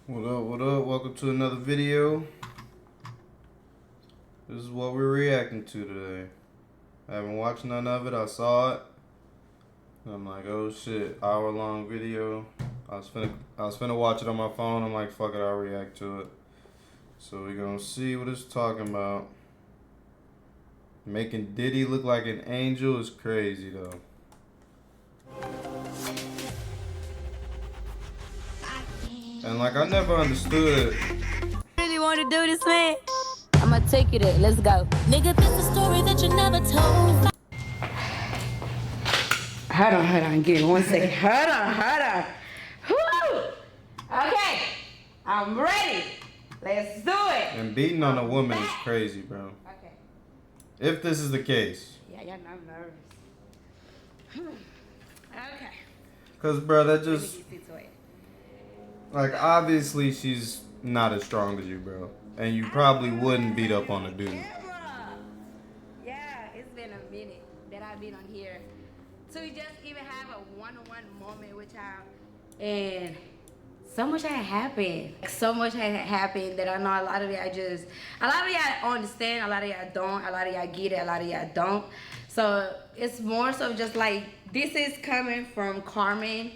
What up, what up? Welcome to another video. This is what we're reacting to today. I haven't watched none of it. I saw it. And I'm like, oh shit, hour-long video. I was finna watch it on my phone. I'm like, fuck it, I'll react to it. So we're gonna see what it's talking about. Making Diddy look like an angel is crazy though. And like, I never understood. Really want to do this, man? I'ma take you there. Let's go. Nigga, this is a story that you never told. Hold on, give me 1 second. Hold on. Whoo! Okay, I'm ready. Let's do it. And beating on a woman is crazy, bro. Okay. If this is the case. Yeah, y'all know I'm nervous. Okay. Cause, bro, that Let me just... get situated. Like, obviously she's not as strong as you, bro. And you probably wouldn't beat up on a dude. Yeah, it's been a minute that I've been on here to just even have a one-on-one moment with y'all. And so much had happened. So much had happened that I know a lot of y'all understand, a lot of y'all don't, a lot of y'all get it, a lot of y'all don't. So it's more so just like, this is coming from Carmen.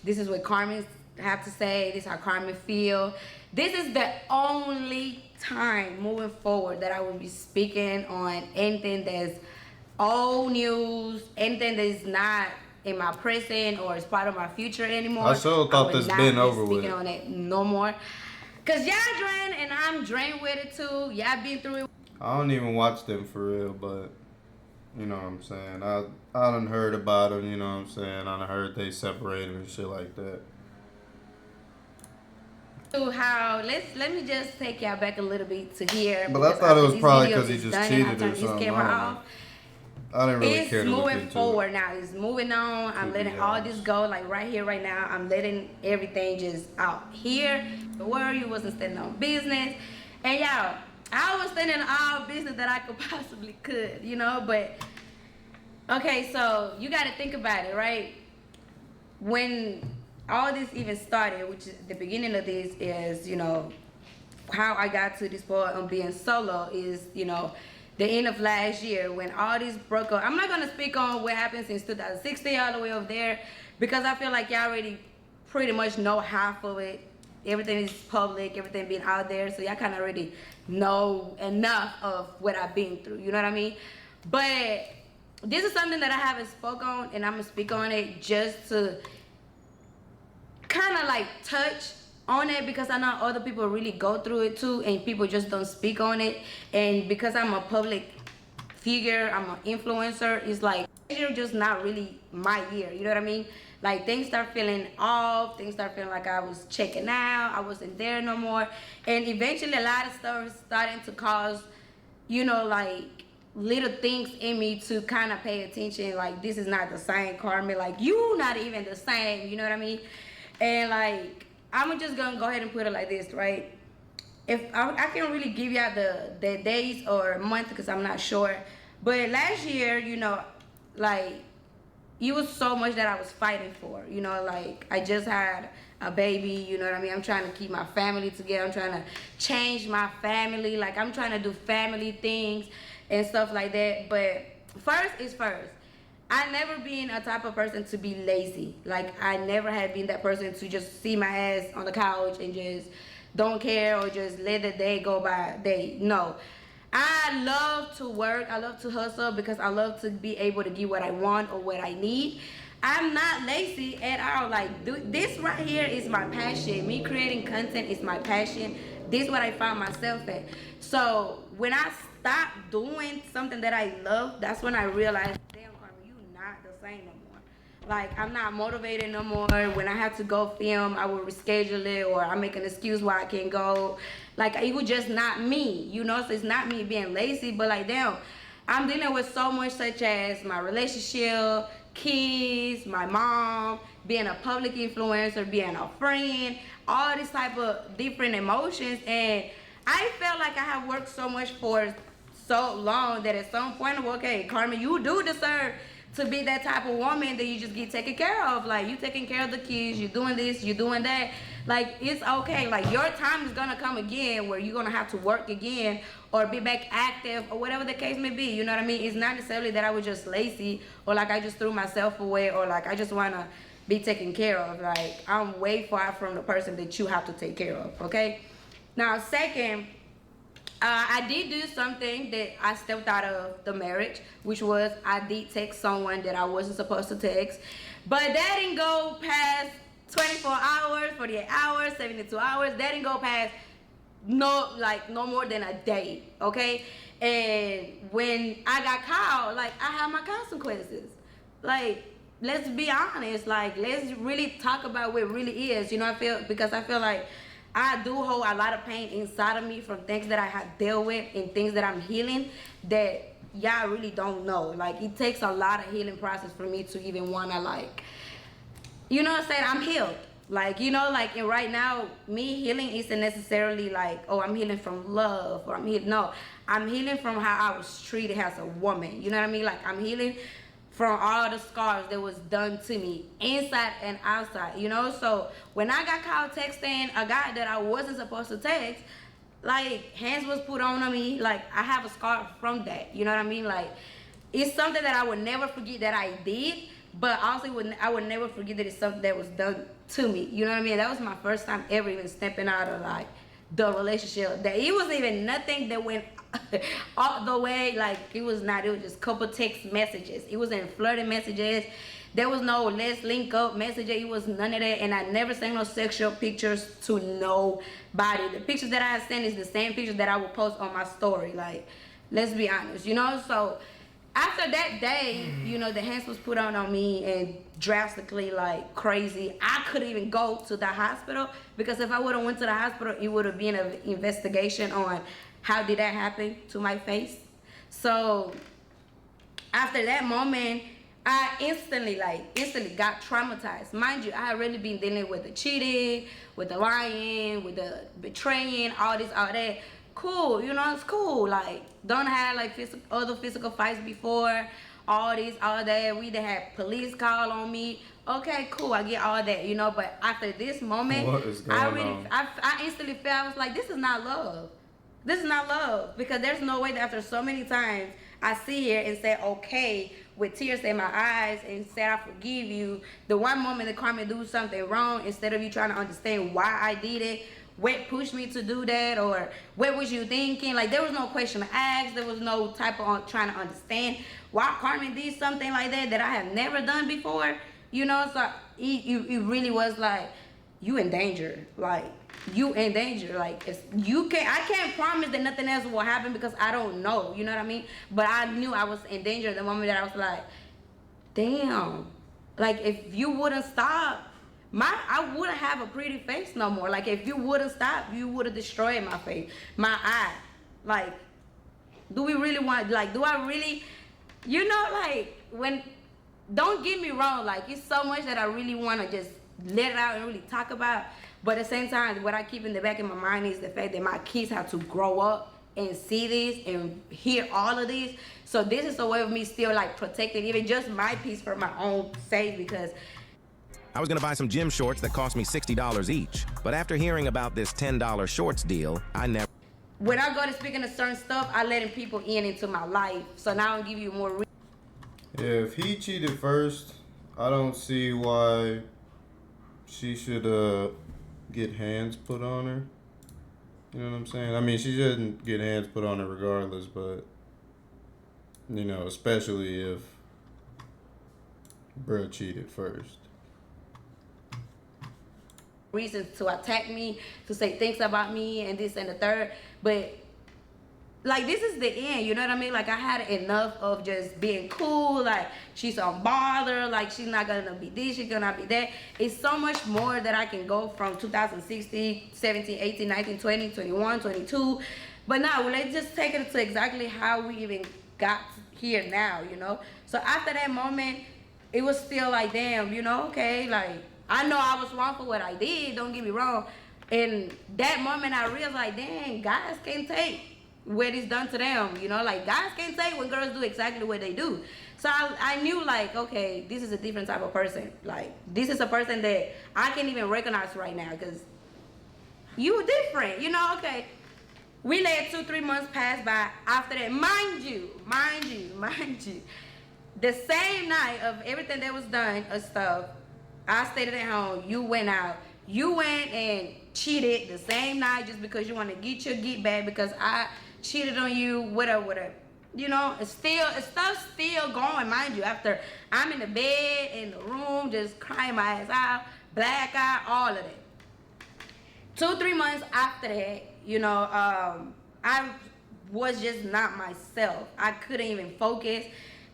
This is what Carmen have to say. This is how Carmen feel. This is the only time moving forward that I will be speaking on anything that's old news, anything that is not in my present or is part of my future anymore. I sure thought this been over with. Speaking on it no more. Cause y'all drained and I'm drained with it too. Y'all been through it. I don't even watch them for real, but you know what I'm saying. I done heard about them, you know what I'm saying. I done heard they separated and shit like that. How let me just take y'all back a little bit to here. But I thought it was probably because he is just done cheated and I or turned something. his camera off. I didn't really It's care to look moving into forward it. now. It's moving on. I'm Could be letting all honest. this go. Like right here, right now, I'm letting everything just out here. The world, you wasn't standing on business, and y'all, I was standing on all business that I could possibly could, you know. But okay, so you got to think about it, right? When all this even started, which is the beginning of this, is how I got to this point on being solo is the end of last year when all this broke up. I'm not gonna speak on what happened since 2016 all the way over there because I feel like y'all already pretty much know half of it. Everything is public, everything being out there, so y'all kind of already know enough of what I've been through. You know what I mean? But this is something that I haven't spoke on, and I'm gonna speak on it just to kind of like touch on it because I know other people really go through it too and people just don't speak on it. And because I'm a public figure, I'm an influencer, it's like you're just not really my year, you know what I mean? Like things start feeling off, things start feeling like I was checking out, I wasn't there no more, and eventually a lot of stuff starting to cause like little things in me to kind of pay attention, like this is not the same Carmen, like you not even the same, you know what I mean? And like I'm just gonna go ahead and put it like this, right? If I can't really give y'all the days or month because I'm not sure, but last year, like it was so much that I was fighting for, like I just had a baby, you know what I mean? I'm trying to keep my family together. I'm trying to change my family. Like I'm trying to do family things and stuff like that. But first is first. I never been a type of person to be lazy. Like I never had been that person to just see my ass on the couch and just don't care or just let the day go by day. No. I love to work. I love to hustle because I love to be able to get what I want or what I need. I'm not lazy at all. Like this right here is my passion. Me creating content is my passion. This is what I found myself at. So when I stopped doing something that I love, that's when I realized, damn, Carmen, you not the same no more. Like I'm not motivated no more. When I have to go film, I will reschedule it or I make an excuse why I can't go. Like it was just not me, so it's not me being lazy, but like damn, I'm dealing with so much such as my relationship, kids, my mom, being a public influencer, being a friend, all this type of different emotions. And I felt like I have worked so much for so long that at some point, okay, Carmen, you do deserve to be that type of woman that you just get taken care of. Like, you taking care of the kids, you doing this, you doing that. Like, it's okay. Like, your time is gonna come again where you're gonna have to work again or be back active or whatever the case may be. You know what I mean? It's not necessarily that I was just lazy or like I just threw myself away or like I just wanna be taken care of. Like, I'm way far from the person that you have to take care of, okay? Now, second, I did do something that I stepped out of the marriage, which was I did text someone that I wasn't supposed to text. But that didn't go past 24 hours, 48 hours, 72 hours. That didn't go past no more than a day, okay? And when I got caught, like, I had my consequences. Like, let's be honest. Like, let's really talk about what it really is. You know, I feel like I do hold a lot of pain inside of me from things that I have dealt with and things that I'm healing that y'all really don't know. Like, it takes a lot of healing process for me to even want to, like, you know what I'm saying? I'm healed. Like, you know, like, and right now, me healing isn't necessarily like, oh, I'm healing from love or I'm healing. No, I'm healing from how I was treated as a woman. You know what I mean? Like, I'm healing from all the scars that was done to me inside and outside, you know? So when I got caught texting a guy that I wasn't supposed to text, like, hands was put on me. Like, I have a scar from that, you know what I mean? Like, it's something that I would never forget that I did, but also I would never forget that it's something that was done to me, you know what I mean? That was my first time ever even stepping out of, like, the relationship. That it was even nothing that went all the way. Like, it was just couple text messages. It wasn't flirting messages. There was no let's link up messages. It was none of that. And I never sent no sexual pictures to nobody. The pictures that I sent is the same pictures that I would post on my story. Like, let's be honest, you know? So after that day, you know, the hands was put on me and drastically, like, crazy. I couldn't even go to the hospital because if I would have went to the hospital, it would have been an investigation on how did that happen to my face. So after that moment, I instantly got traumatized. Mind you, I had really been dealing with the cheating, with the lying, with the betraying, all that. Cool, you know, it's cool. Like, don't have like other physical fights before, all that. We done had police call on me. Okay, cool, I get all that, you know. But after this moment, I instantly felt, I was like, this is not love. This is not love, because there's no way that after so many times I sit here and say okay with tears in my eyes and say I forgive you. The one moment that Carmen do something wrong, instead of you trying to understand why I did it, what pushed me to do that, or what was you thinking? Like, there was no question to ask. There was no type of trying to understand why Carmen did something like that I have never done before. You know, so it really was like, you in danger. Like, you in danger. Like, I can't promise that nothing else will happen because I don't know. You know what I mean? But I knew I was in danger the moment that I was like, damn. Like, if you wouldn't stop, I wouldn't have a pretty face no more. Like, if you wouldn't stop, you would have destroyed my face, my eye. Like, do we really want, like, do I really, you know, like, don't get me wrong, like, it's so much that I really want to just let it out and really talk about. But at the same time, what I keep in the back of my mind is the fact that my kids have to grow up and see this and hear all of this. So this is a way of me still, like, protecting even just my peace for my own sake, because I was gonna buy some gym shorts that cost me $60 each, but after hearing about this $10 shorts deal, I never... When I go to speaking of certain stuff, I letting people into my life. So now I'll give you more Yeah, if he cheated first, I don't see why she should get hands put on her. You know what I'm saying? I mean, she shouldn't get hands put on her regardless, but, you know, especially if bruh cheated first. Reasons to attack me, to say things about me and this and the third, but like, this is the end, you know what I mean? Like, I had enough of just being cool, like, she's unbothered, like, she's not gonna be this, she's gonna be that. It's so much more that I can go from 2016, 17, 18, 19, 20, 21, 22. But now, let's just take it to exactly how we even got here now, you know? So after that moment, it was still like, damn, you know, okay, like, I know I was wrong for what I did, don't get me wrong. And that moment I realized, like, dang, guys can't take what is done to them, you know, like guys can't say when girls do exactly what they do. So I knew like, okay, this is a different type of person. Like this is a person that I can't even recognize right now because you different, you know. Okay, we let 2-3 months pass by. After that, mind you, the same night of everything that was done of stuff, I stayed at home. You went out. You went and cheated the same night just because you want to get your get back because I cheated on you, whatever. You know, stuff's still going, mind you. After I'm in the bed, in the room, just crying my ass out, black eye, all of that. 2-3 months after that, you know, I was just not myself. I couldn't even focus.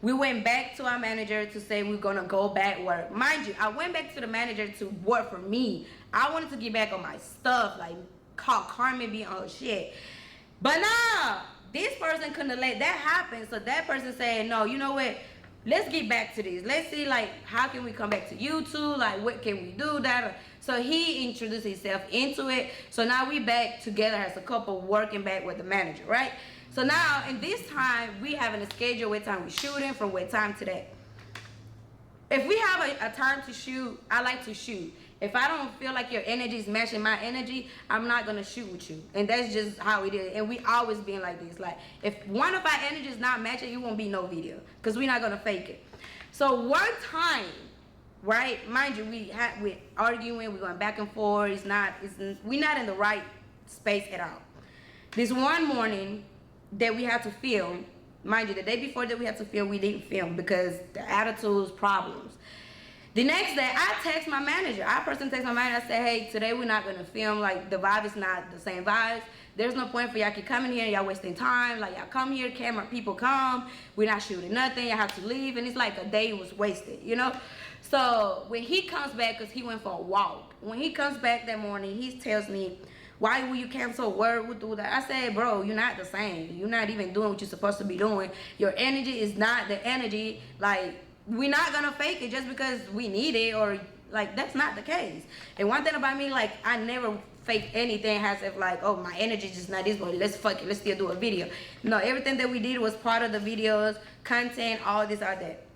We went back to our manager to say we're gonna go back work. Mind you, I went back to the manager to work for me. I wanted to get back on my stuff, like call Carmen be on her shit. But nah, this person couldn't let that happen. So that person said, no, you know what? Let's get back to this. Let's see, like, how can we come back to you two? Like, what can we do? That. So he introduced himself into it. So now we back together as a couple working back with the manager, right? So now, in this time, we having a schedule what time we shooting from what time to that. If we have a time to shoot, I like to shoot. If I don't feel like your energy is matching my energy, I'm not gonna shoot with you. And that's just how it is. And we always been like this. Like, if one of our energies not matching, it won't be no video. Because we're not gonna fake it. So one time, right, mind you, we're arguing, we're going back and forth. We're not in the right space at all. This one morning that we had to film, mind you, the day before that we had to film, we didn't film because the attitudes, problems. The next day, I text my manager. I personally text my manager. I said, hey, today we're not going to film. Like, the vibe is not the same vibes. There's no point for y'all keep coming here and y'all wasting time. Like, y'all come here, camera people come. We're not shooting nothing. Y'all have to leave. And it's like a day was wasted, you know? So when he comes back, because he went for a walk. When he comes back that morning, he tells me, why will you cancel work? What do that? I said, bro, you're not the same. You're not even doing what you're supposed to be doing. Your energy is not the energy. Like, we're not gonna fake it just because we need it, or like that's not the case. And one thing about me, like I never fake anything as if like, oh, my energy is just not this, but let's fuck it, let's still do a video. No, everything that we did was part of the videos, content, all this, all that.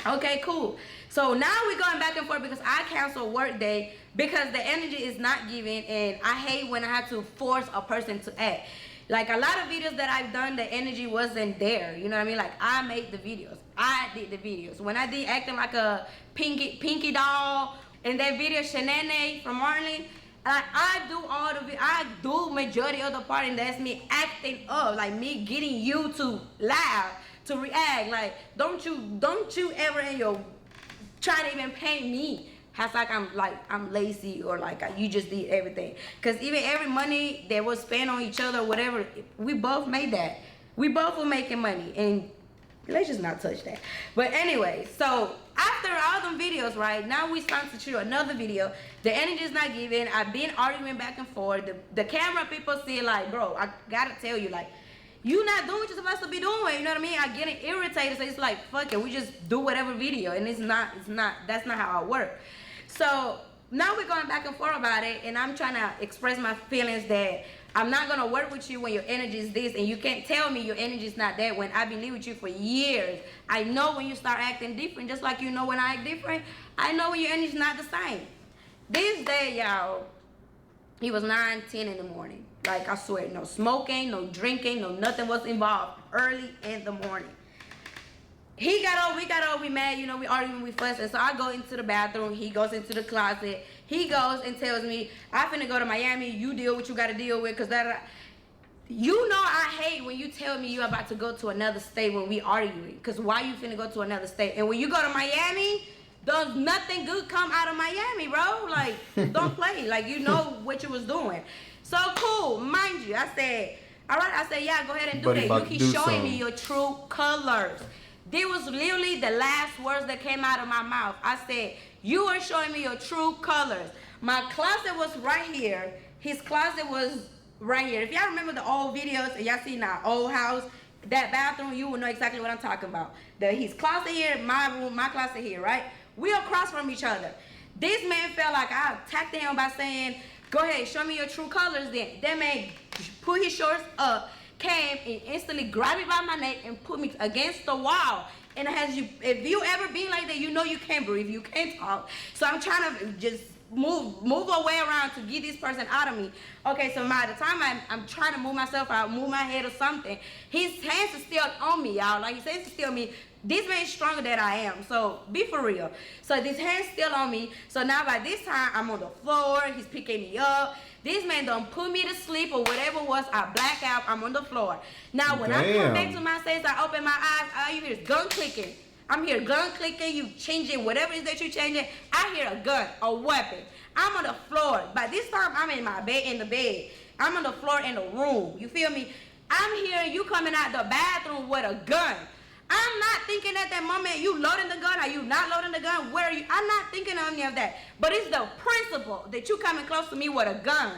Okay, cool. So now we're going back and forth because I canceled work day because the energy is not giving, and I hate when I have to force a person to act. Like a lot of videos that I've done, the energy wasn't there. You know what I mean? Like I made the videos. I did the videos. When I did acting like a pinky doll in that video, Shenane from Marlin, like I do majority of the part, and that's me acting up, like me getting you to laugh, to react. Like don't you ever in your try to even paint me as like I'm lazy or like you just did everything. Because even every money that was spent on each other, whatever, we both made that. We both were making money, and let's just not touch that. But anyway, so after all them videos, right, now we start to shoot another video. The energy is not giving. I've been arguing back and forth. The camera people see like, bro, I gotta tell you, like, you not doing what you're supposed to be doing. You know what I mean? I'm getting irritated. So it's like, fuck it, we just do whatever video. And that's not how I work. So now we're going back and forth about it, and I'm trying to express my feelings that I'm not going to work with you when your energy is this, and you can't tell me your energy is not that when I've been living with you for years. I know when you start acting different, just like you know when I act different. I know when your energy is not the same. This day, y'all, it was 9, 10 in the morning. Like, I swear, no smoking, no drinking, no nothing was involved early in the morning. He got up, we got up, we mad, you know, we arguing, we fussing. So I go into the bathroom, he goes into the closet. He goes and tells me, I finna go to Miami, you deal what you gotta deal with, cause that, you know I hate when you tell me you about to go to another state when we arguing. Cause why you finna go to another state? And when you go to Miami, does nothing good come out of Miami, bro? Like, don't play, like you know what you was doing. So cool, mind you, I said, all right, I said, yeah, go ahead and do that. You keep showing me your true colors. This was literally the last words that came out of my mouth. I said, you are showing me your true colors. My closet was right here. His closet was right here. If y'all remember the old videos and y'all seen our old house, that bathroom, you will know exactly what I'm talking about. His closet here, my room, my closet here, right? We across from each other. This man felt like I attacked him by saying, go ahead, show me your true colors then. That man put his shorts up, came and instantly grabbed me by my neck and put me against the wall. And if you ever been like that, you know you can't breathe, you can't talk. So I'm trying to just move away around to get this person out of me. Okay, so by the time I'm trying to move myself out, move my head or something, his hands are still on me, y'all. Like, his hands are still on me. This man's stronger than I am, so be for real. So this hand's still on me. So now by this time, I'm on the floor. He's picking me up. This man done put me to sleep or whatever it was. I black out. I'm on the floor. Now when I come back to my senses, I open my eyes. All you hear is gun clicking. I'm here gun clicking. You changing whatever it is that you changing. I hear a gun, a weapon. I'm on the floor. By this time, I'm in my bed, in the bed. I'm on the floor in the room. You feel me? I'm hearing you coming out the bathroom with a gun. I'm not thinking at that moment, you loading the gun, are you not loading the gun, where are you? I'm not thinking of any of that. But it's the principle that you coming close to me with a gun.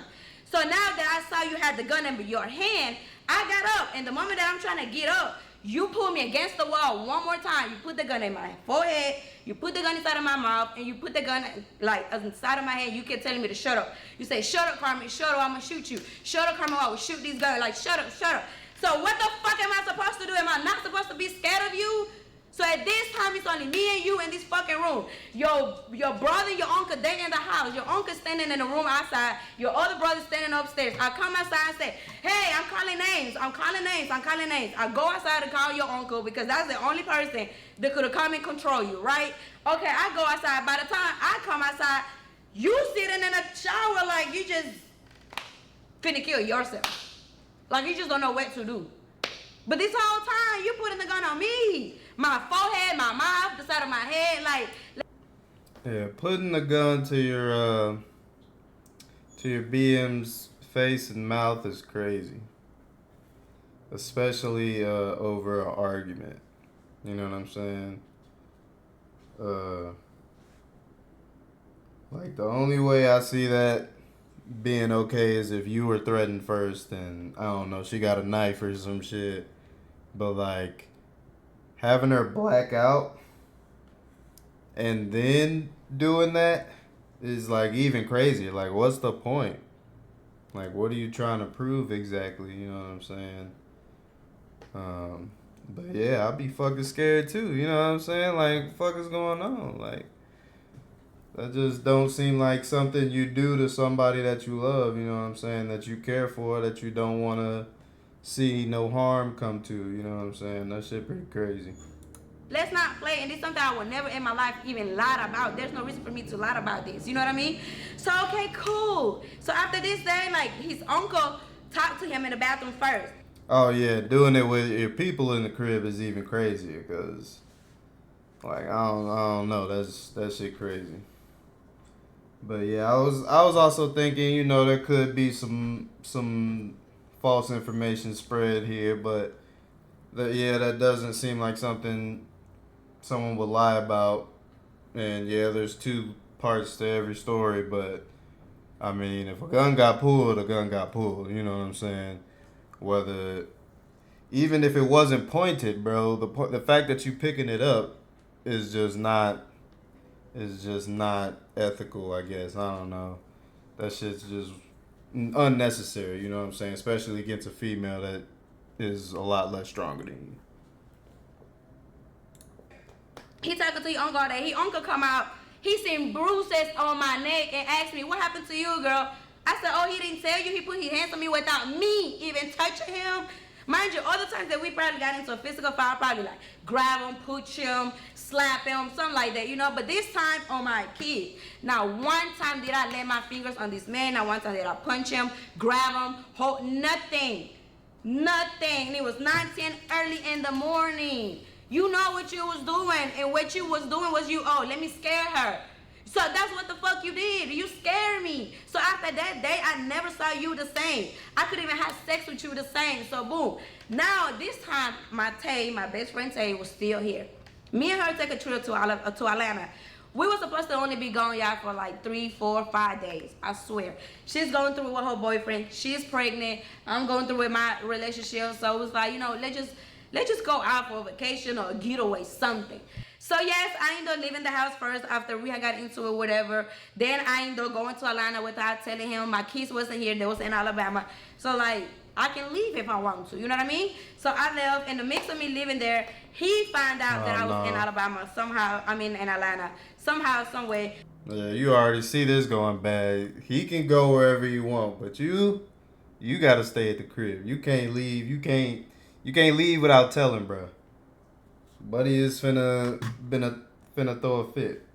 So now that I saw you had the gun in your hand, I got up. And the moment that I'm trying to get up, you pull me against the wall one more time. You put the gun in my forehead, you put the gun inside of my mouth, and you put the gun like inside of my hand. You kept telling me to shut up. You say, shut up, Carmen, shut up, I'm gonna shoot you. Shut up, Carmen, I will shoot these guns. Like, shut up, shut up. So what the fuck am I supposed to do? Am I not supposed to be scared of you? So at this time, it's only me and you in this fucking room. Your brother, your uncle, they in the house. Your uncle standing in the room outside. Your other brother standing upstairs. I come outside and say, hey, I'm calling names. I'm calling names. I'm calling names. I go outside to call your uncle because that's the only person that could have come and control you, right? Okay, I go outside. By the time I come outside, you sitting in a shower like you just finna kill yourself. Like you just don't know what to do. But this whole time, you putting the gun on me. My forehead, my mouth, the side of my head, like. Yeah, putting the gun to your BM's face and mouth is crazy. Especially over an argument. You know what I'm saying? Like the only way I see that being okay is if you were threatened first and I don't know, she got a knife or some shit. But like having her black out and then doing that is like even crazier. Like what's the point? Like what are you trying to prove exactly? You know what I'm saying? But yeah, I'd be fucking scared too. You know what I'm saying? Like fuck is going on? Like that just don't seem like something you do to somebody that you love, you know what I'm saying, that you care for, that you don't want to see no harm come to, you know what I'm saying? That shit pretty crazy. Let's not play, and this is something I would never in my life even lie about. There's no reason for me to lie about this, you know what I mean? So, okay, cool. So after this day, like, his uncle talked to him in the bathroom first. Oh, yeah, doing it with your people in the crib is even crazier, because, like, I don't know, that shit crazy. But yeah, I was also thinking, you know, there could be some false information spread here, but that doesn't seem like something someone would lie about. And yeah, there's two parts to every story, but I mean, if a gun got pulled, a gun got pulled. You know what I'm saying? Whether even if it wasn't pointed, bro, the fact that you picking it up is just not ethical, I guess. I don't know. That shit's just unnecessary, you know what I'm saying? Especially against a female that is a lot less stronger than you. He talking to your uncle all day. His uncle come out. He seen bruises on my neck and asked me, what happened to you, girl? I said, oh, he didn't tell you? He put his hands on me without me even touching him? Mind you, other times that we probably got into a physical fight, probably like grab him, push him, slap him, something like that, you know. But this time on my kid, now one time did I lay my fingers on this man, now one time did I punch him, grab him, hold, nothing. And it was 9:10 early in the morning. You know what you was doing, and what you was doing was let me scare her. So that's what the fuck you did. You scared me. So after that day, I never saw you the same. I couldn't even have sex with you the same. So boom. Now this time, my best friend Tay was still here. Me and her take a trip to Atlanta. We were supposed to only be gone, y'all, for like 3, 4, 5 days. I swear. She's going through it with her boyfriend. She's pregnant. I'm going through with my relationship. So it was like, let's just go out for a vacation or a getaway, something. So So yes, I ended up leaving the house first after we had got into it, whatever. Then I ended up going to Atlanta without telling him. My kids wasn't here, they was in Alabama. So like, I can leave if I want to, you know what I mean? So I left. In the mix of me living there, he found out that I was in Alabama somehow. I mean, in Atlanta. Somehow, some way. Yeah, you already see this going bad. He can go wherever you want, but you gotta stay at the crib. You can't leave. You can't leave without telling, bro. Buddy is finna throw a fit.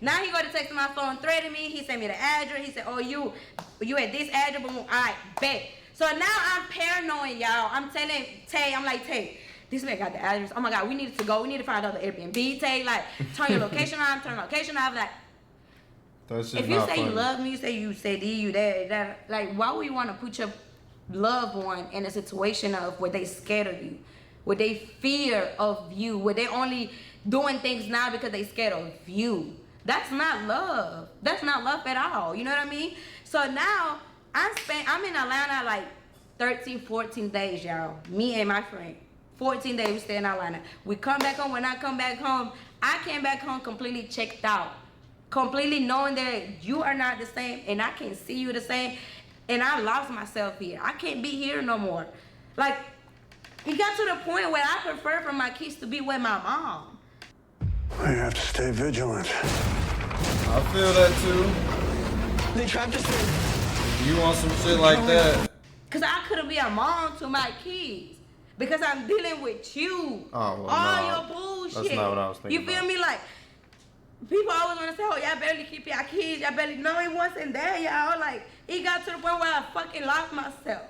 Now he go to text my phone, threaten me. He sent me the address. He said, "Oh, you at this address? Boom. All right, bet." So now I'm paranoid, y'all. I'm telling Tay, I'm like, Tay, this man got the address. Oh my God, we need to go. We need to find another Airbnb. Tay, like, turn your location on. Turn location off. Like, if you say you love me, you say you that, like, why would you want to put your loved one in a situation of where they scared of you, where they fear of you, where they only doing things now because they scared of you? That's not love. That's not love at all. You know what I mean? So now I'm in Atlanta like 13, 14 days, y'all. Me and my friend. 14 days we stay in Atlanta. We come back home. When I come back home, I came back home completely checked out. Completely knowing that you are not the same and I can't see you the same. And I lost myself here. I can't be here no more. Like, it got to the point where I prefer for my kids to be with my mom. I have to stay vigilant. I feel that too. They trapped us. You want some shit like that? Cause I couldn't be a mom to my kids. Because I'm dealing with you. Oh, well, all no. your bullshit. That's not what I was thinking. You feel about. me? Like, people always want to say, oh, y'all barely keep your kids. Y'all barely know it wasn't there, y'all. Like, it got to the point where I fucking lost myself.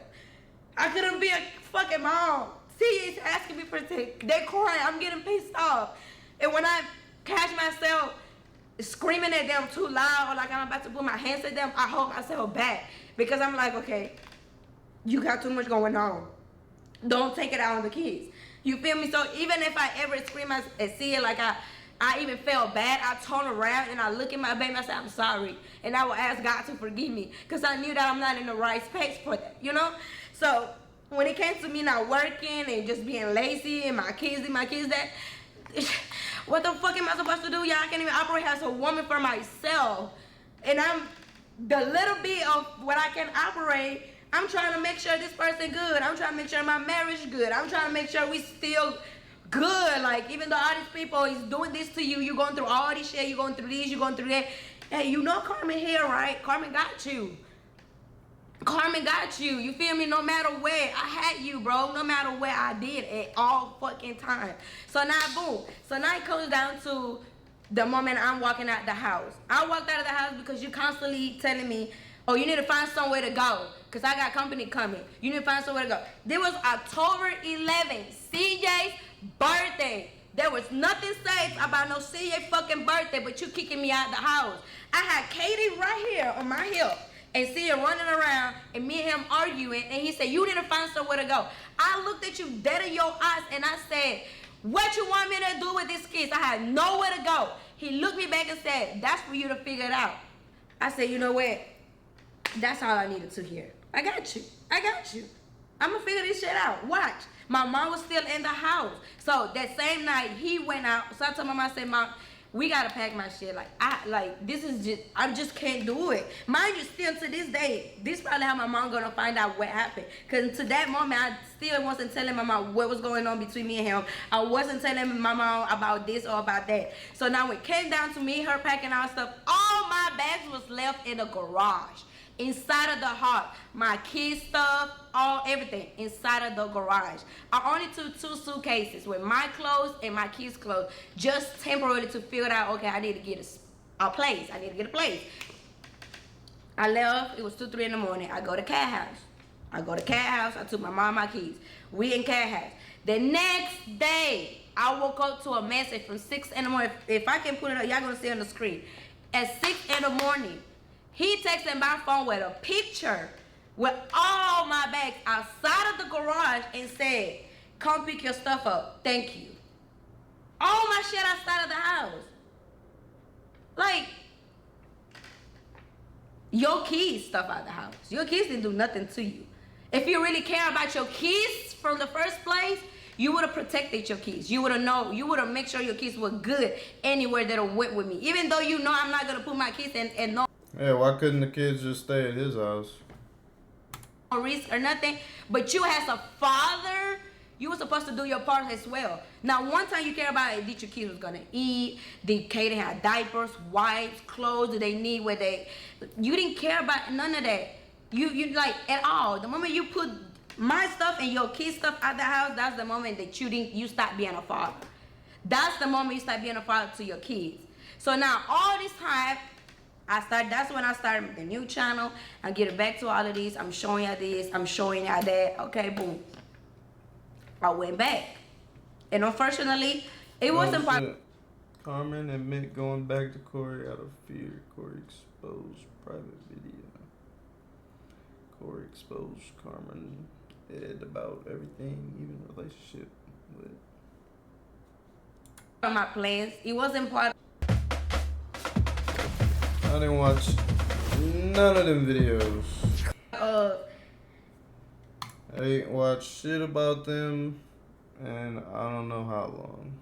I couldn't be a fucking mom. See, it's asking me for things. They crying. I'm getting pissed off. And when I catch myself screaming at them too loud, or like I'm about to put my hands at them, I hold myself back. Because I'm like, okay, you got too much going on. Don't take it out on the kids. You feel me? So even if I ever scream and see it, like I even felt bad, I turn around and I look at my baby and I say, I'm sorry. And I will ask God to forgive me. Because I knew that I'm not in the right space for that, you know? So when it came to me not working and just being lazy and my kids that, what the fuck am I supposed to do? Y'all, I can't even operate as a woman for myself. And I'm the little bit of what I can operate, I'm trying to make sure this person good. I'm trying to make sure my marriage good. I'm trying to make sure we still good. Like, even though all these people is doing this to you, you going through all this shit, you going through this, you going through that. Hey, you know Carmen here, right? Carmen got you. Carmen got you. You feel me? No matter where, I had you, bro. No matter where I did at all fucking time. So now, boom. So now it comes down to the moment I'm walking out the house. I walked out of the house because you constantly telling me, oh, you need to find somewhere to go because I got company coming. You need to find somewhere to go. There was October 11th, CJ's birthday. There was nothing safe about no CJ fucking birthday, but you kicking me out the house. I had Katie right here on my hip and CJ running around and me and him arguing, and he said, you need to find somewhere to go. I looked at you dead in your eyes and I said, what you want me to do with this kids? I had nowhere to go. He looked me back and said, that's for you to figure it out. I said, you know what? That's all I needed to hear. I got you. I got you. I'm going to figure this shit out. Watch. My mom was still in the house. So that same night, he went out. So I told my mom, I said, Mom, we got to pack my shit. I just can't do it. Mind you, still to this day, this is probably how my mom going to find out what happened. Because to that moment, I still wasn't telling my mom what was going on between me and him. I wasn't telling my mom about this or about that. So now when it came down to me, her packing our stuff, all my bags was left in the garage. Inside of the house, my kids' stuff, everything inside of the garage. I only took 2 suitcases with my clothes and my kids' clothes, just temporarily to figure out, okay, I need to get a place. I need to get a place. I left. It was 2, 3 in the morning. I go to Cat House. I took my mom and my kids. We in Cat House. The next day, I woke up to a message from 6 in the morning. If I can put it up, y'all gonna see it on the screen. At 6 in the morning, he texted my phone with a picture with all my bags outside of the garage and said, come pick your stuff up. Thank you. All my shit outside of the house. Like, your kids stuff out the house. Your kids didn't do nothing to you. If you really care about your kids from the first place, you would have protected your kids. You would have made sure your kids were good anywhere that went with me. Even though you know I'm not gonna put my kids in no why couldn't the kids just stay at his house? risk or nothing. But you as a father, you were supposed to do your part as well. Now, one time you care about it, did your kids was gonna eat? Did Kaden have diapers, wipes, clothes? Do they need where they? You didn't care about none of that. You like at all. The moment you put my stuff and your kids' stuff at the house, that's the moment that you stop being a father. That's the moment you start being a father to your kids. So now all this time, that's when I started the new channel. I'm getting back to all of these. I'm showing y'all this. I'm showing y'all that. Okay, boom. I went back. And unfortunately, it wasn't part. Carmen admit going back to Corey out of fear. Corey exposed private video. Corey exposed Carmen about everything, even relationship with. My plans. It wasn't part. I didn't watch none of them videos. I didn't watch shit about them, and I don't know how long.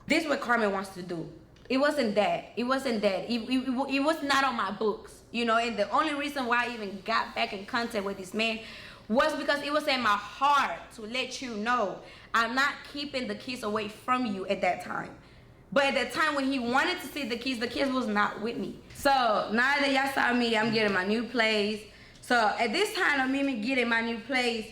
This is what Carmen wants to do. It wasn't that. It wasn't that. It was not on my books, you know. And the only reason why I even got back in contact with this man was because it was in my heart to let you know I'm not keeping the kids away from you at that time. But at the time when he wanted to see the kids was not with me. So now that y'all saw me, I'm getting my new place. So at this time of me getting my new place,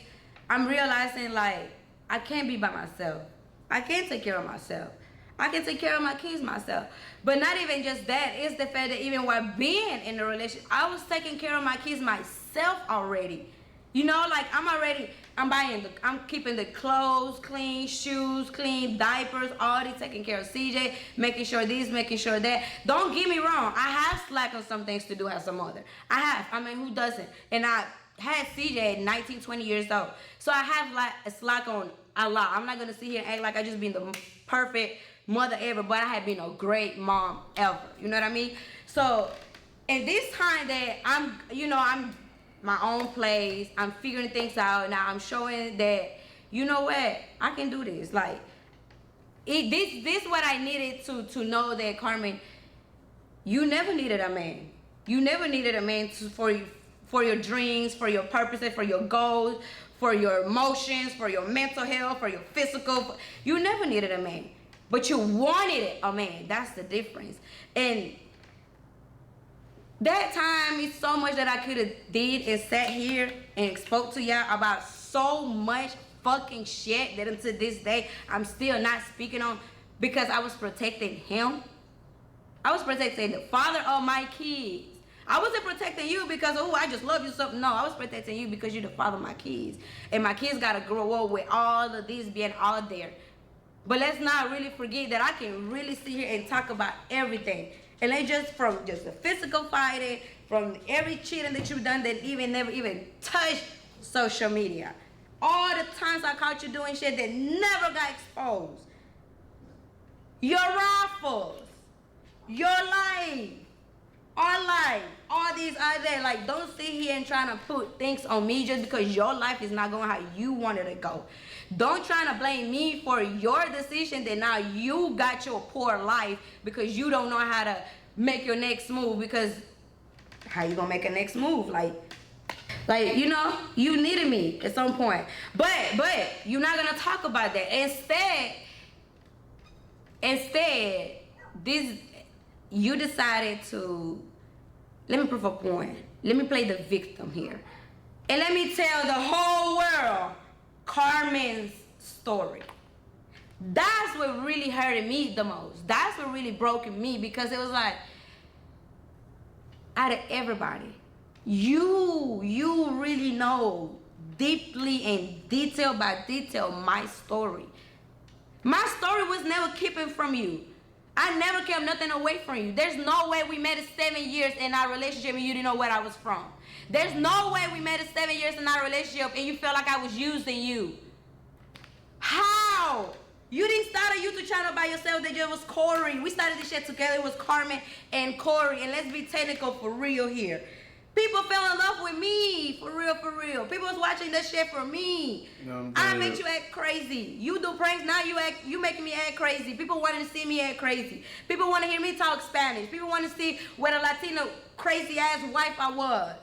I'm realizing like I can't be by myself. I can't take care of myself. I can take care of my kids myself. But not even just that, it's the fact that even while being in the relationship, I was taking care of my kids myself already. You know, like I'm keeping the clothes clean, shoes clean, diapers, all these, taking care of CJ, making sure this, making sure that. Don't get me wrong, I have slack on some things to do as a mother. I have, I mean, who doesn't? And I had CJ at 19, 20 years old. So I have like a slack on a lot. I'm not gonna sit here and act like I just been the perfect mother ever, but I have been a great mom ever. You know what I mean? So in this time that I'm my own place, I'm figuring things out. Now I'm showing that, you know what, I can do this. Like, this what I needed to know that, Carmen, you never needed a man. You never needed a man for your dreams, for your purposes, for your goals, for your emotions, for your mental health, for your physical. You never needed a man, but you wanted a man. That's the difference. And that time is so much that I could have did and sat here and spoke to y'all about so much fucking shit that until this day I'm still not speaking on, because I was protecting him. I was protecting the father of my kids. I wasn't protecting you because, oh, I just love you so. No, I was protecting you because you're the father of my kids. And my kids got to grow up with all of this being out there. But let's not really forget that I can really sit here and talk about everything. And they from the physical fighting, from every cheating that you've done that never even touched social media. All the times I caught you doing shit that never got exposed. Your raffles, your life, our life, all these out there. Like, don't sit here and try to put things on me just because your life is not going how you wanted it to go. Don't try to blame me for your decision that now you got your poor life because you don't know how to make your next move. Because how you gonna make a next move? Like you know, you needed me at some point. But you're not gonna talk about that. Instead, you decided to, let me prove a point. Let me play the victim here. And let me tell the whole world Carmen's story. That's what really hurted me the most. That's what really broke me, because it was like, out of everybody, you really know deeply and detail by detail my story. My story was never keeping from you. I never kept nothing away from you. There's no way we made it 7 years in our relationship and you didn't know where I was from. There's no way we made it 7 years in our relationship and you felt like I was using you. How? You didn't start a YouTube channel by yourself. That just was Corey. We started this shit together. It was Carmen and Corey. And let's be technical for real here. People fell in love with me, for real, for real. People was watching that shit for me. I make you act crazy. You do pranks, now you making me act crazy. People wanting to see me act crazy. People want to hear me talk Spanish. People want to see what a Latino crazy ass wife I was.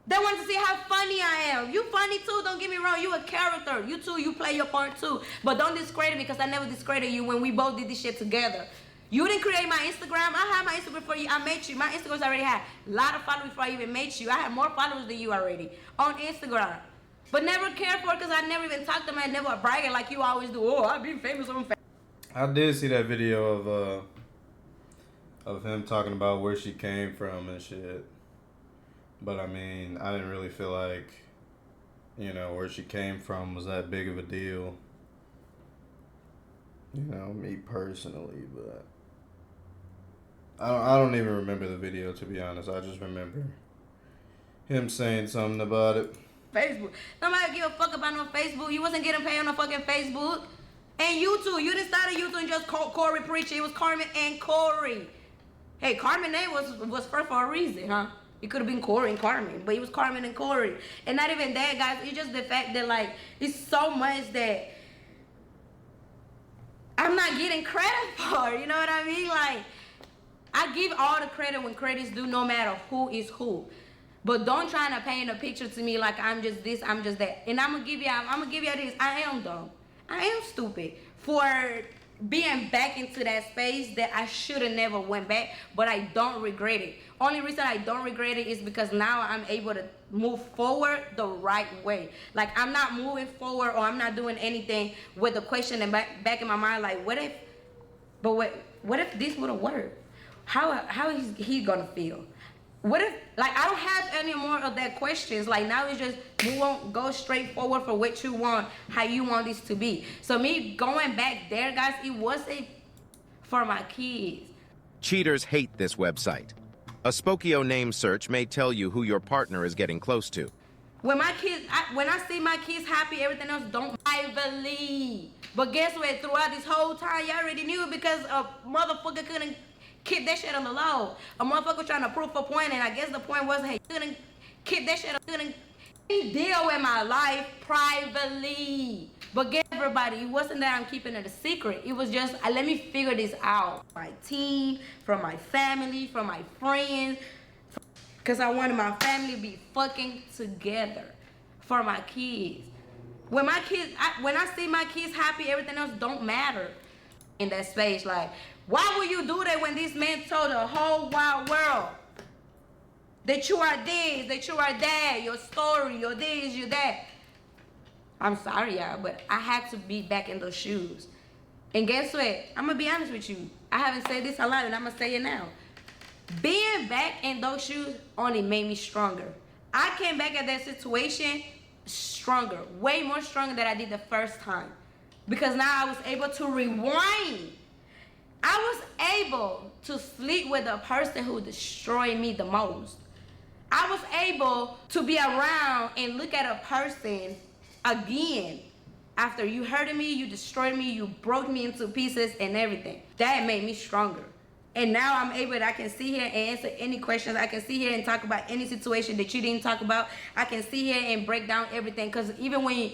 They want to see how funny I am. You funny too, don't get me wrong. You a character. You too, you play your part too. But don't discredit me because I never discredited you when we both did this shit together. You didn't create my Instagram. I had my Instagram before you. I made you. My Instagrams already had a lot of followers before I even made you. I had more followers than you already on Instagram. But never cared for it because I never even talked to them and never bragging like you always do. Oh, I've been famous on Facebook. I did see that video of him talking about where she came from and shit. But I mean, I didn't really feel like, you know, where she came from was that big of a deal. You know, me personally, but I don't even remember the video, to be honest. I just remember him saying something about it. Facebook. Nobody give a fuck about no Facebook. You wasn't getting paid on no fucking Facebook. And YouTube. You didn't start a YouTube and just call Corey preaching. It was Carmen and Corey. Hey, Carmen name was first for a reason, huh? It could have been Corey and Carmen, but it was Carmen and Corey. And not even that, guys. It's just the fact that, like, it's so much that I'm not getting credit for. You know what I mean? Like, I give all the credit when credit's due, no matter who is who. But don't try to paint a picture to me like I'm just this, I'm just that. And I'm gonna give you this. I am dumb. I am stupid for being back into that space that I should have never went back, but I don't regret it. Only reason I don't regret it is because now I'm able to move forward the right way. Like, I'm not moving forward or I'm not doing anything with the question in back in my mind, like, what if this would have worked? How is he gonna feel? What if, like, I don't have any more of that questions. Like, now it's just move on, go straight forward for what you want, how you want this to be. So me going back there, guys, it wasn't for my kids. Cheaters hate this website. A Spokio name search may tell you who your partner is getting close to. When my kids, when I see my kids happy, everything else don't I believe. But guess what? Throughout this whole time, y'all already knew because a motherfucker couldn't keep that shit on the low. A motherfucker trying to prove a point, and I guess the point was, hey, couldn't keep that shit, couldn't deal with my life privately. But guess everybody, it wasn't that I'm keeping it a secret. It was just, let me figure this out. My team, from my family, from my friends. Because I wanted my family to be fucking together for my kids. When my kids, when I see my kids happy, everything else don't matter in that space. Like, why would you do that when this man told the whole wide world that you are this, that you are that, your story, your this, your that? I'm sorry, y'all, but I had to be back in those shoes. And guess what? I'm going to be honest with you. I haven't said this a lot, and I'm going to say it now. Being back in those shoes only made me stronger. I came back at that situation stronger, way more stronger than I did the first time. Because now I was able to rewind. I was able to sleep with the person who destroyed me the most. I was able to be around and look at a person again after you hurted me, you destroyed me, you broke me into pieces and everything. That made me stronger. And now I'm able to, I can sit here and answer any questions. I can sit here and talk about any situation that you didn't talk about. I can sit here and break down everything. Because even when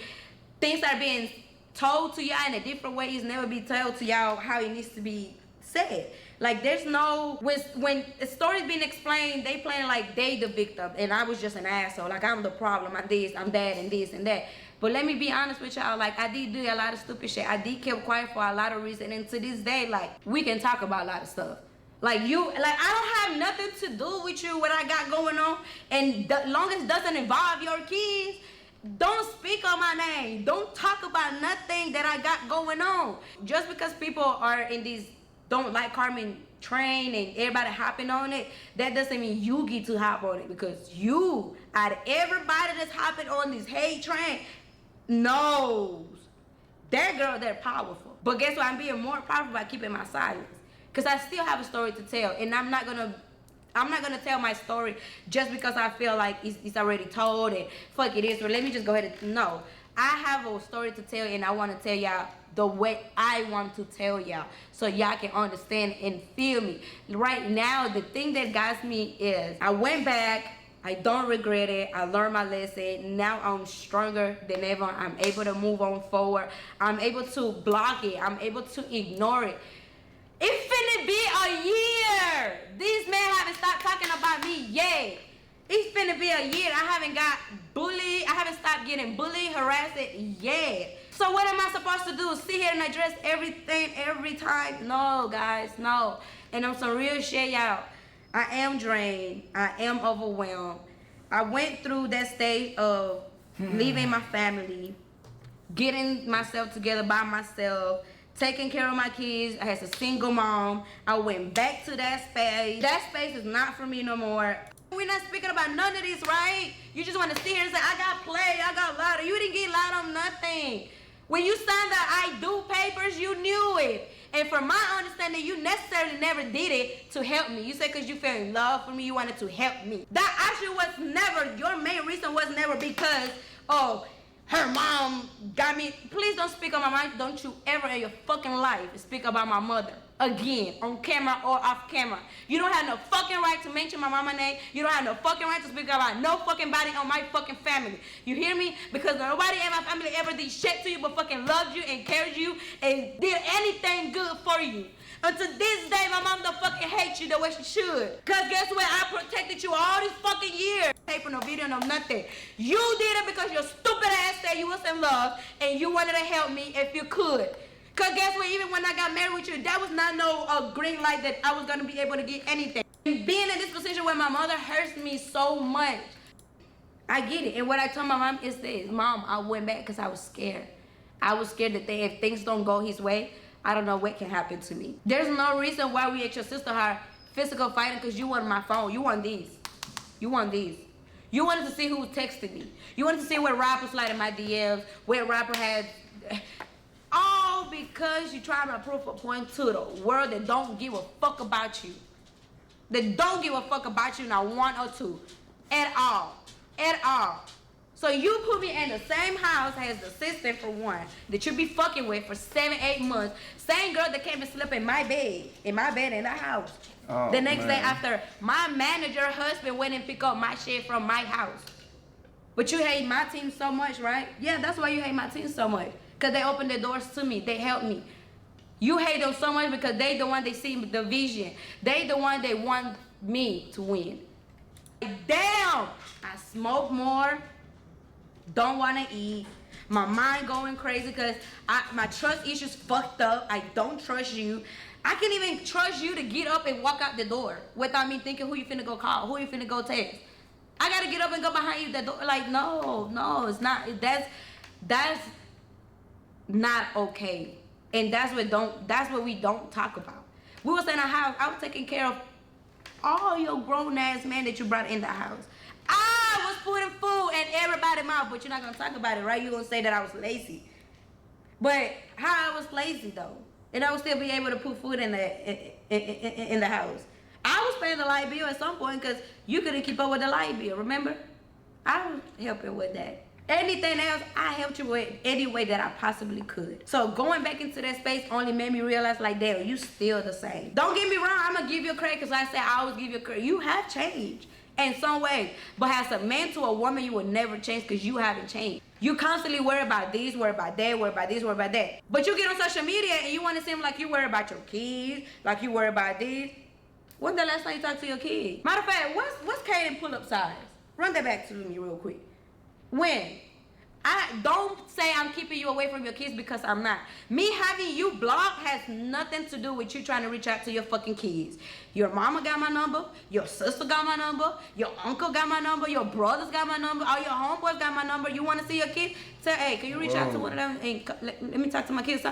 things are being told to y'all in a different way, it's never be told to y'all how it needs to be said. Like, there's no, when the story's being explained, they playing like they the victim and I was just an asshole. Like, I'm the problem, I'm this, I'm that, and this and that. But let me be honest with y'all, like, I did do a lot of stupid shit. I did keep quiet for a lot of reasons. And to this day, like, we can talk about a lot of stuff. Like, I don't have nothing to do with you, what I got going on. And as long as it doesn't involve your kids, don't speak on my name. Don't talk about nothing that I got going on. Just because people are in these don't like Carmen train and everybody hopping on it, that doesn't mean you get to hop on it. Because you, out of everybody that's hopping on this hate train, knows that girl, they're powerful. But guess what? I'm being more powerful by keeping my silence. Because I still have a story to tell. And I'm not gonna tell my story just because I feel like it's already told and fuck it is. So let me just go ahead and, no. I have a story to tell and I want to tell y'all the way I want to tell y'all. So y'all can understand and feel me. Right now, the thing that got me is I went back, I don't regret it. I learned my lesson. Now I'm stronger than ever. I'm able to move on forward. I'm able to block it. I'm able to ignore it. It's finna be a year. These men haven't stopped talking about me yet. It's finna be a year. I haven't got bullied. I haven't stopped getting bullied, harassed yet. So what am I supposed to do? Sit here and address everything every time? No, guys, no. And I'm some real shit, y'all. I am drained. I am overwhelmed. I went through that stage of leaving my family, getting myself together by myself, taking care of my kids. I was a single mom. I went back to that space. That space is not for me no more. We're not speaking about none of this, right? You just want to sit here and say, I got played, I got lied. You didn't get lied on nothing. When you signed the I do papers, you knew it. And from my understanding, you necessarily never did it to help me. You said because you fell in love for me, you wanted to help me. That actually was never, your main reason was never because, oh, her mom got me. Please don't speak on my mom. Don't you ever in your fucking life speak about my mother again, on camera or off camera. You don't have no fucking right to mention my mama name. You don't have no fucking right to speak about no fucking body on my fucking family. You hear me? Because nobody in my family ever did shit to you but fucking loved you and cared you and did anything good for you. Until this day, my mom don't fucking hate you the way she should. Cause guess what? I protected you all these fucking years. Paper, no video, no nothing. You did it because your stupid ass said you was in love and you wanted to help me if you could. Cause guess what? Even when I got married with you, that was not no green light that I was gonna be able to get anything. And being in this position where my mother hurts me so much, I get it. And what I told my mom is this: Mom, I went back because I was scared. I was scared that if things don't go his way, I don't know what can happen to me. There's no reason why we at your sister had physical fighting because you wanted my phone. You want these. You want these. You wanted to see who texted me. You wanted to see where rappers sliding my DMs, where rapper had. All because you trying to prove a point to the world that don't give a fuck about you. That don't give a fuck about you, not one or two. At all. At all. So you put me in the same house as the sister for one that you be fucking with for 7-8 months. Same girl that came and slept in my bed in the house. Oh, the next day after my manager husband went and picked up my shit from my house. But you hate my team so much, right? Yeah, that's why you hate my team so much. Because they opened the doors to me. They helped me. You hate them so much because they the one they see the vision. They the one they want me to win. Damn! I smoke more. Don't want to eat. My mind going crazy because my trust issues fucked up. I don't trust you. I can't even trust you to get up and walk out the door without me thinking who you finna go call, who you finna go text. I gotta get up and go behind you the door. Like, no, it's not. That's not okay. And that's what we don't talk about. We was in a house. I was taking care of all your grown ass men that you brought in the house. I was putting food in everybody's mouth, but you're not gonna talk about it, right? You're gonna say that I was lazy. But how I was lazy though, and I would still be able to put food in the house. I was paying the light bill at some point because you couldn't keep up with the light bill. Remember? I was helping with that. Anything else, I helped you with any way that I possibly could. So going back into that space only made me realize, like, damn, you still the same. Don't get me wrong, I'm gonna give you credit because I said I always give you credit. You have changed in some way. But as a man to a woman, you will never change because you haven't changed. You constantly worry about this, worry about that, worry about this, worry about that. But you get on social media and you want to seem like you worry about your kids, like you worry about this. When's the last time you talked to your kids? Matter of fact, what's Kaden pull-up size? Run that back to me real quick. When? I don't say I'm keeping you away from your kids because I'm not. Me having you blocked has nothing to do with you trying to reach out to your fucking kids. Your mama got my number, your sister got my number, your uncle got my number, your brothers got my number, all your homeboys got my number. You want to see your kids? Say, hey, can you reach out to one of them and let me talk to my kids?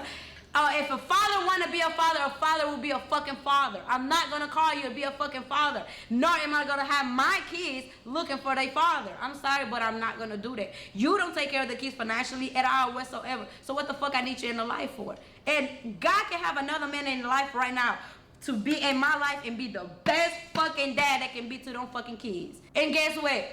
If a father want to be a father will be a fucking father. I'm not going to call you to be a fucking father. Nor am I going to have my kids looking for their father. I'm sorry, but I'm not going to do that. You don't take care of the kids financially at all whatsoever. So what the fuck I need you in the life for? And God can have another man in life right now to be in my life and be the best fucking dad that can be to them fucking kids. And guess what?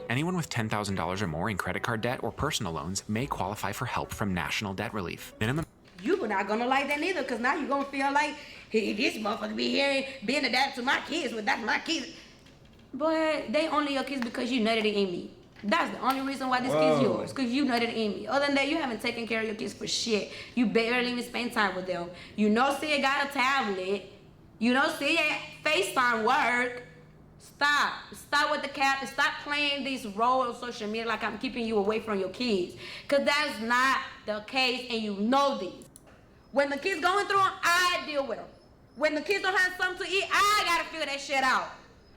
Anyone with $10,000 or more in credit card debt or personal loans may qualify for help from National Debt Relief. Minimum. You're not gonna like that neither, because now you're gonna feel like, hey, this motherfucker be here being a dad to my kids, but that's my kids. But they only your kids because you nutted in me. That's the only reason why this kid's yours, because you nutted in me. Other than that, you haven't taken care of your kids for shit. You barely even spend time with them. You know Sia got a tablet. You know Sia FaceTime work. Stop with the cap and stop playing this role on social media like I'm keeping you away from your kids. Because that's not the case, and you know this. When the kids going through them, I deal with them. When the kids don't have something to eat, I gotta figure that shit out.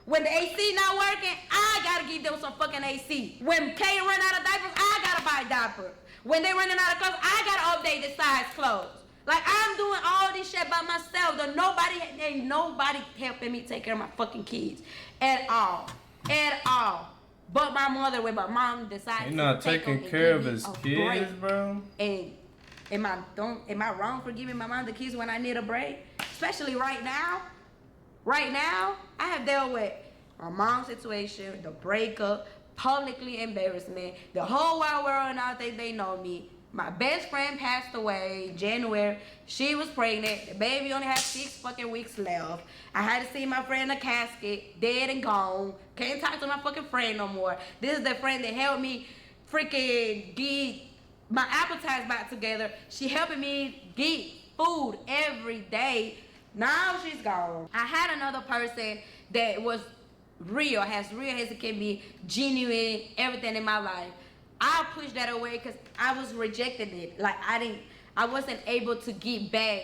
When the AC not working, I gotta give them some fucking AC. When Kay run out of diapers, I gotta buy diapers. When they running out of clothes, I gotta update the size clothes. Like, I'm doing all this shit by myself. Ain't nobody helping me take care of my fucking kids. At all. But my mother, when my mom decided You're not to take taking them care and of give his me a kids, break. bro. And am I wrong for giving my mom the keys when I need a break? Especially right now. Right now, I have dealt with my mom's situation, the breakup, publicly embarrassment. The whole wide world now think they know me. My best friend passed away in January. She was pregnant. The baby only had 6 fucking weeks left. I had to see my friend in a casket, dead and gone. Can't talk to my fucking friend no more. This is the friend that helped me freaking get my appetites back together. She helping me get food every day. Now she's gone. I had another person that was real as it can be, genuine, everything in my life. I pushed that away because I was rejecting it. Like, I wasn't able to get back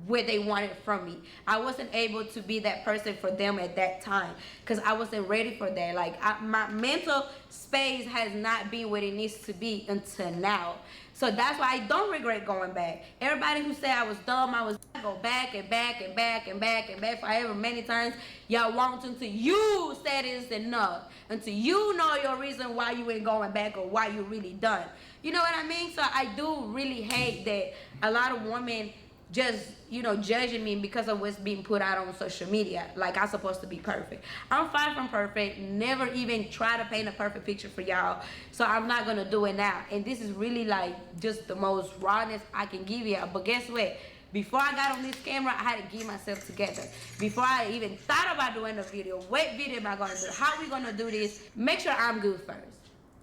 what they wanted from me. I wasn't able to be that person for them at that time because I wasn't ready for that. Like, my mental space has not been what it needs to be until now. So that's why I don't regret going back. Everybody who said I was dumb, I go back and back and back and back and back forever many times. Y'all won't until you said it's enough. Until you know your reason why you ain't going back or why you really done. You know what I mean? So I do really hate that a lot of women just, judging me because of what's being put out on social media. Like, I'm supposed to be perfect. I'm far from perfect. Never even try to paint a perfect picture for y'all. So I'm not going to do it now. And this is really like just the most rawness I can give y'all. But guess what? Before I got on this camera, I had to get myself together. Before I even thought about doing a video, what video am I going to do? How we going to do this? Make sure I'm good first.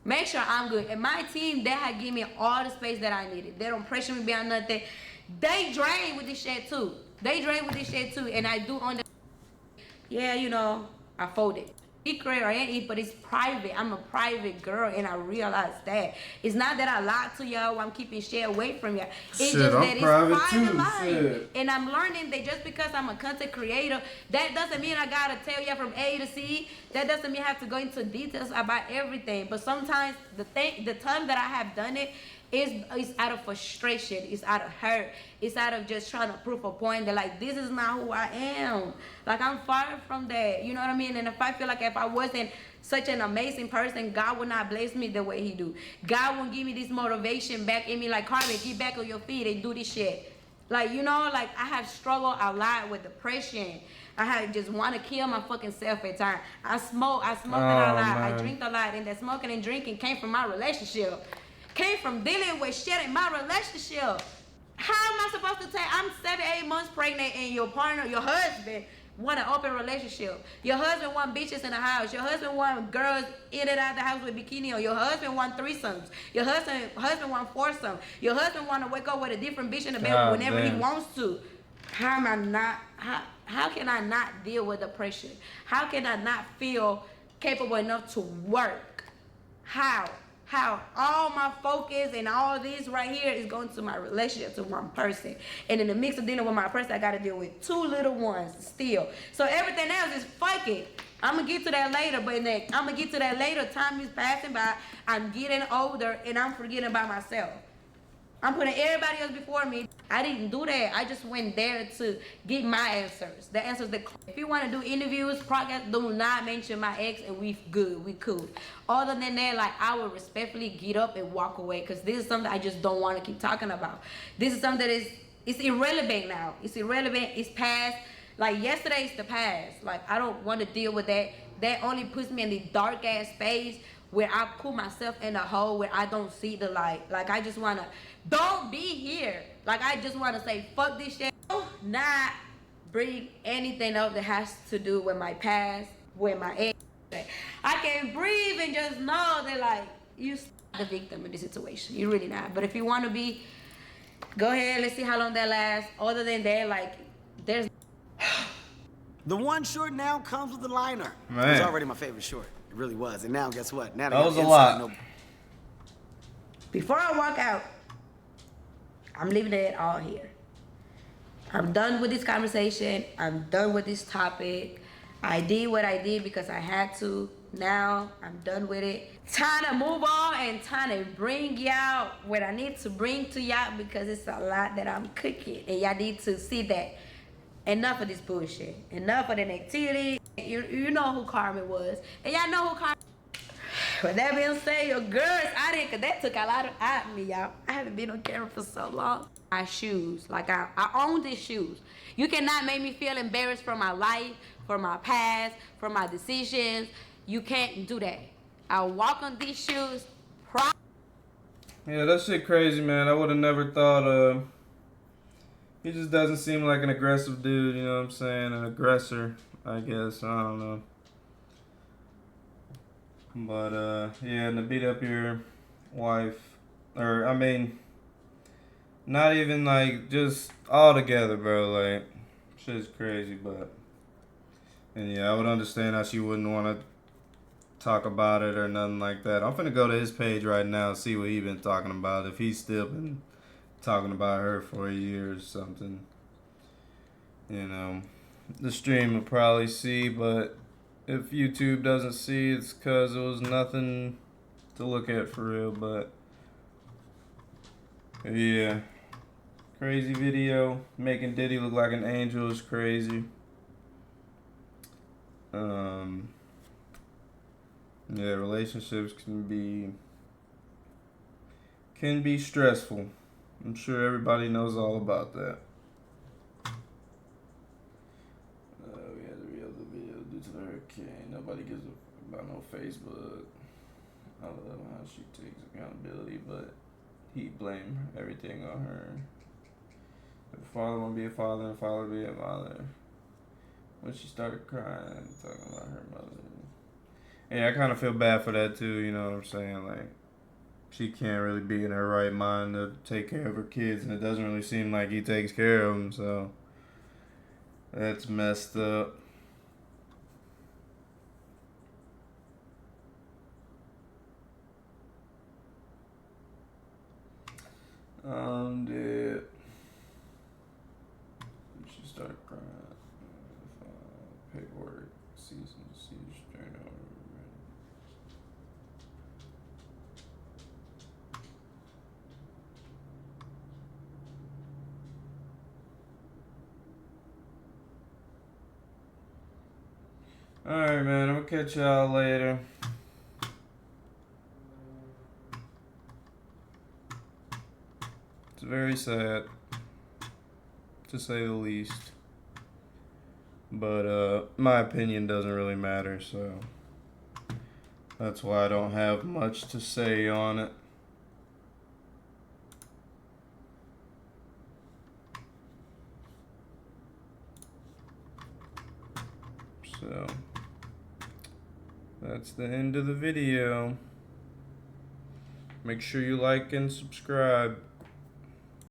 Make sure I'm good. And my team, they had given me all the space that I needed. They don't pressure me beyond nothing. They drain with this shit too. And I do on the... Yeah, I folded. Secret or anything, but it's private. I'm a private girl, and I realize that. It's not that I lie to y'all, I'm keeping shit away from y'all. It's just that it's private life. And I'm learning that just because I'm a content creator, that doesn't mean I gotta tell y'all from A to C. That doesn't mean I have to go into details about everything. But sometimes the time that I have done it, it's out of frustration, it's out of hurt, it's out of just trying to prove a point that, like, this is not who I am. Like, I'm far from that, you know what I mean? And if I feel like if I wasn't such an amazing person, God would not bless me the way he do. God won't give me this motivation back in me, like, Carmen, get back on your feet and do this shit. Like, I have struggled a lot with depression. I had just want to kill my fucking self at times. I smoked a lot, I drink a lot, and that smoking and drinking came from my relationship. Came from dealing with shit in my relationship. How am I supposed to tell? I'm 7-8 months pregnant and your partner, your husband, want an open relationship. Your husband want bitches in the house. Your husband want girls in and out the house with bikini on. Your husband want threesomes. Your husband want foursome. Your husband want to wake up with a different bitch in the bed whenever he wants to. How can I not deal with depression? How can I not feel capable enough to work? How all my focus and all this right here is going to my relationship to one person. And in the mix of dealing with my person, I got to deal with 2 little ones still. So everything else is fuck it. I'm going to get to that later. Time is passing by. I'm getting older and I'm forgetting about myself. I'm putting everybody else before me. I didn't do that. I just went there to get my answers. The answers that, if you want to do interviews, podcast, do not mention my ex and we good, we cool. Other than that, like, I will respectfully get up and walk away because this is something I just don't want to keep talking about. This is something that it's irrelevant now. It's irrelevant. It's past. Like, yesterday's the past. Like, I don't want to deal with that. That only puts me in the dark ass space where I put myself in a hole where I don't see the light. Like, I just want to, don't be here. Like, I just want to say, fuck this shit. Do not bring anything up that has to do with my past, with my ex. I can breathe and just know that like you the victim in this situation. You're really not. But if you want to be, go ahead. Let's see how long that lasts. Other than that, like there's. The one short now comes with the liner. Man. It was already my favorite short. It really was. And now guess what? Now that was a lot. Before I walk out, I'm leaving it all here. I'm done with this conversation. I'm done with this topic. I did what I did because I had to. Now I'm done with it. Time to move on and time to bring y'all what I need to bring to y'all because it's a lot that I'm cooking. And y'all need to see that. Enough of this bullshit. Enough of the negativity. You know who Carmen was. And y'all know who Carmen. With that being said, your girls out here, because that took a lot out of me, y'all. I haven't been on camera for so long. My shoes. Like, I own these shoes. You cannot make me feel embarrassed for my life, for my past, for my decisions. You can't do that. I walk on these shoes. Yeah, that shit crazy, man. I would have never thought, he just doesn't seem like an aggressive dude, you know what I'm saying? An aggressor, I guess. I don't know. But, yeah, and to beat up your wife, or, I mean, not even, like, just all together, bro. Like, shit's crazy, but, and yeah, I would understand how she wouldn't want to talk about it or nothing like that. I'm finna go to his page right now and see what he been talking about. If he's still been talking about her for a year or something. You know, the stream will probably see, but if YouTube doesn't see, it's because it was nothing to look at for real. But yeah, crazy video. Making Diddy look like an angel is crazy. Yeah, relationships can be stressful. I'm sure everybody knows all about that. We had to re-upload the video due to the hurricane. Nobody gives a about no Facebook. I love how she takes accountability, but he blamed everything on her. If a father want to be a father and a father be a father. When she started crying, talking about her mother. Yeah, I kind of feel bad for that too, you know what I'm saying? Like, she can't really be in her right mind to take care of her kids, and it doesn't really seem like he takes care of them, so that's messed up. I'm dead. She started crying. Paperwork, season, siege, turnover. Alright, man, I'm gonna catch y'all later. It's very sad, to say the least. But my opinion doesn't really matter, so that's why I don't have much to say on it. So that's the end of the video. Make sure you like and subscribe.